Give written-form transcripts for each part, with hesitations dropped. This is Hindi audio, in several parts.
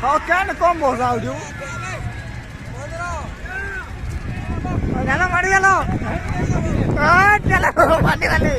Họ cái nó con bò rào chú. Jalan mari jalan. Jalan mari kali.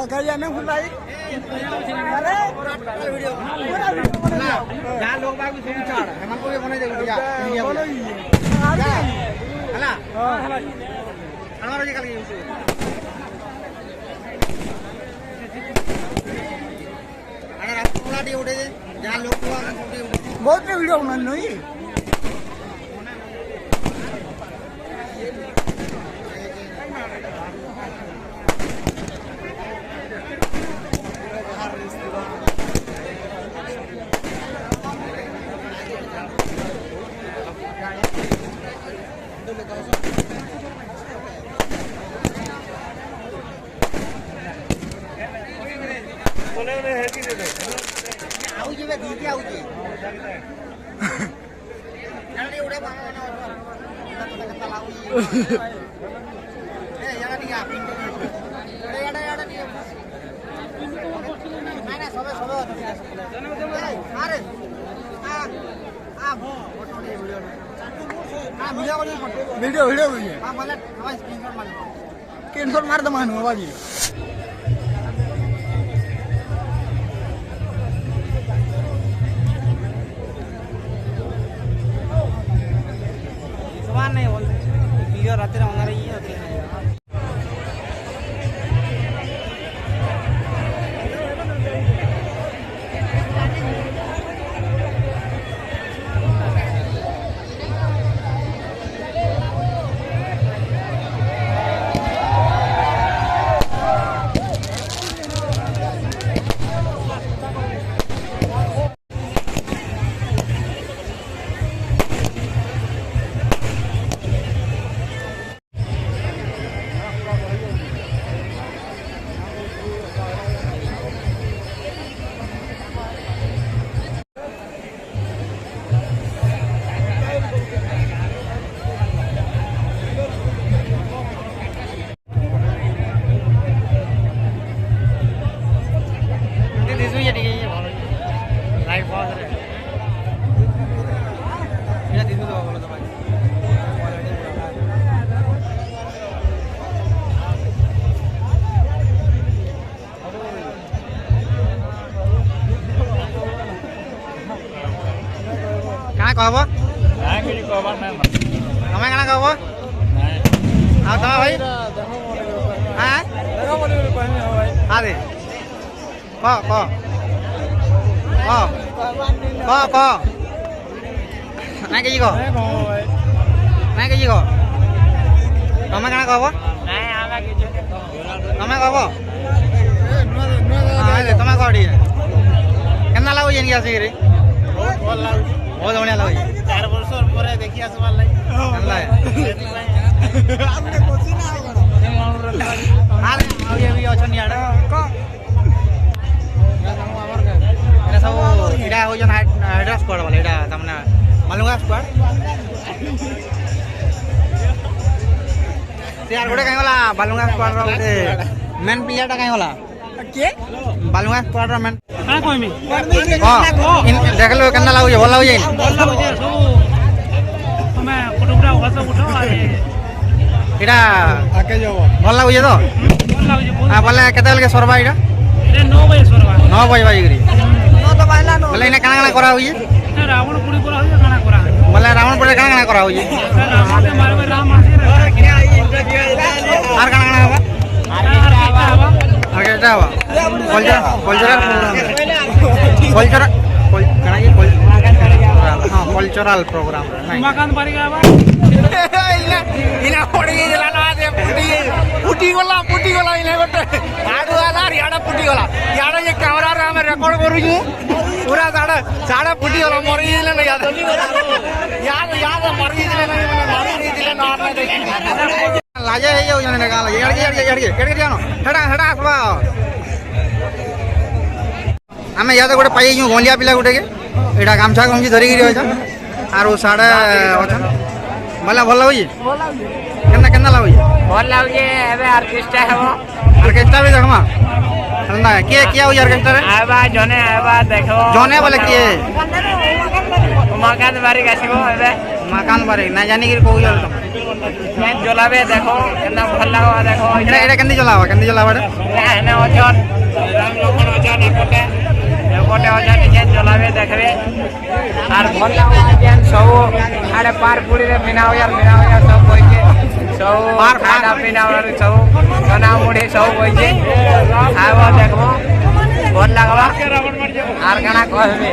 Kalian yang mulai. Jangan lupa bagus bicara. Emang kau yang mana jadi dia? Halah. Halah. Halah aja kali ini. Ada ratu pula dia udah. Jangan lupa. बहुत वीडियो बनाने नहीं. वीडियो वीडियो स्क्रीनशॉट मार दो मान बाजी सवाल नहीं बोलते वीडियो रात होना रही है कहब तुम्हें क्या कहब हाँ तुम भाई हाँ हाँ दे क नहीं cái gì कह नहीं cái gì कह तुम्हें क्या कहब तुम्हें कहब तुम्हें कह टे केना लगुच इनके आसिक बहुत बढ़िया लगुच 4 वर्ष पर देखी आसबार लाग सब इटा हो हाइड्रा स्क्वाड वाला इटा तमने मालूंगा स्क्वाड यार गोटे कहीं वाला बालुंगा स्क्वाड रो गोटे मेन प्लेयर टा कहीं वाला के बालुंगा स्क्वाड रो मेन का कहमी हां देख लो केना लागो भल लागो सब हमें फोटोग्राफ हस उठो इटा आके जाओ भल लागो तो भल लागो हां बोले केते बेल के सरबा इटा 9 बजे सरबा 9 बजे बाजी करी तो बाहला नो बोले इने काना काना करा होई रावण पुड़ी करा होई काना करा बोले रावण पुड़ी काना काना करा होई रावण के मारबे राम आसी आर काना काना होगा आर्केस्ट्रा हवा कल्चरल प्रोग्राम उमाकांत बारिक हवा इना पड़ी गेला ना दे फुटी गला इने गोटे आडू आला याडा फुटी गला याडा ये कैमरा रे हम रिकॉर्ड करू छु पूरा साडा फुटी गला मरी गेले ना याद मरी गेले ना मरी दिले ना देखि लाजे हे यो जने गाला एड़ जानो हेडा आसबा आमे याद गोटे पाई छु गोलिया पिला गोटे के एडा गामछा गंजी धरि गिरी होछ आरो साडा अछन मला भल होई केना लागो भल लागो एबे ऑर्केस्ट्रा भी देखमा ना के होई ऑर्केस्ट्रा रे आबा जने आबा देखो जने बोले के उमाकांत बारिक आसीबो एबे उमाकांत बारिक ना जानी कि कोई मैं जलावे देखो केना भल लागो देखो एडा केंदी जलावा रे एने ओछन राम लखन ओछन एकोटे ओछन निजे जलावे देखबे आर भल लागो जेन सब आड़े पार पुड़ी रे बिना हो यार सब कोई के सब पार खाना पीना और सब खाना मुड़ी सब कोई के आबो देखबो भल लागबा आर गाना कहबे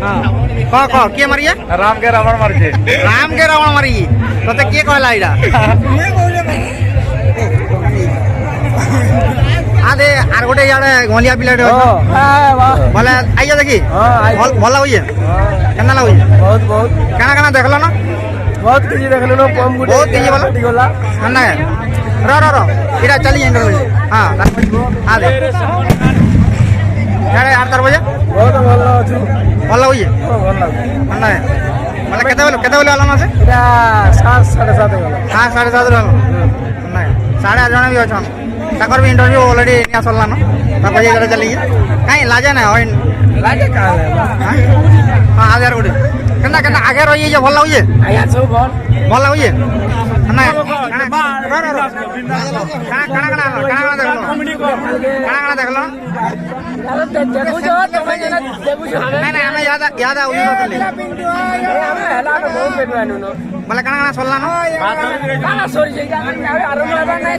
हां क के मारिए राम के रावण मारी तते के कहला इडा आदे आर गोटे याडे गोलिया पिला रे बोले आइया देखी भल होई केना लागो बहुत काना देखलो ना बहुत किजी देखलो ना कम गुटे बहुत किजी बोला अन्ना रो इडा चली एंडर हां आदे याडे 8 बजे बहुत भल होई अन्ना মানে কেতে বলে আলো না আছে এটা 7:30 গেল হ্যাঁ 7:30 গেল না 8:30 জন भी অছন তাকর भी इंटरव्यू ऑलरेडी নিয়া চললা না তারপর এখানে চলি কাই লাজে না হয় লাজে কা হ্যাঁ আগার গুড়ি কেনা আগে রই যে ভাল লাগছে আয়া সব ভাল লাগছে না কানা দেখলো কমেডি কানা দেখলো দেখো जो তুমি যেন দেখো না আমি याद आउली নতলি আমি হেলা বহুত বেটবানু ন বলে কানা চললা ন কানা সরি যাই আরো মারবা নাই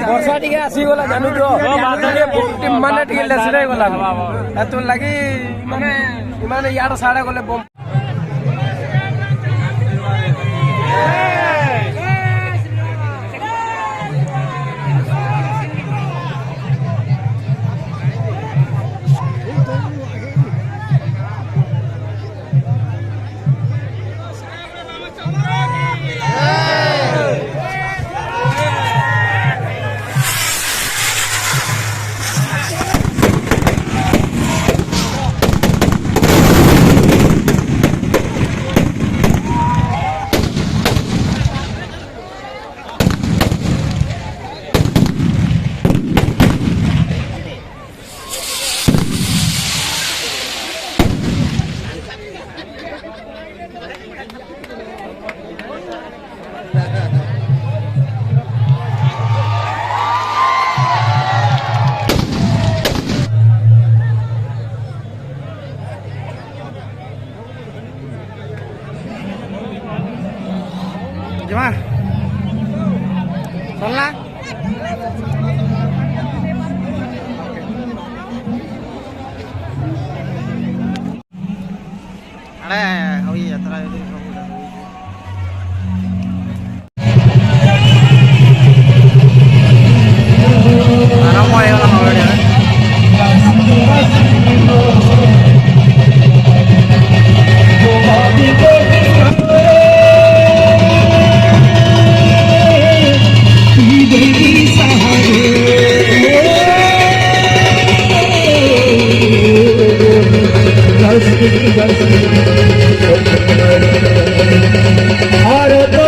বর্ষা টিকে আসি গলা জানু তো মানে টিকে লেসরাই গলা এত লাগি মানে ইয়ার সাড়া গলে বম ଯିମା ସରିଲା ଆଡ଼େ ହଇ ଯାତ୍ରା ଆରମ୍ଭ ହେଇଗଲା ନଗଡ଼ିଆରେ भारत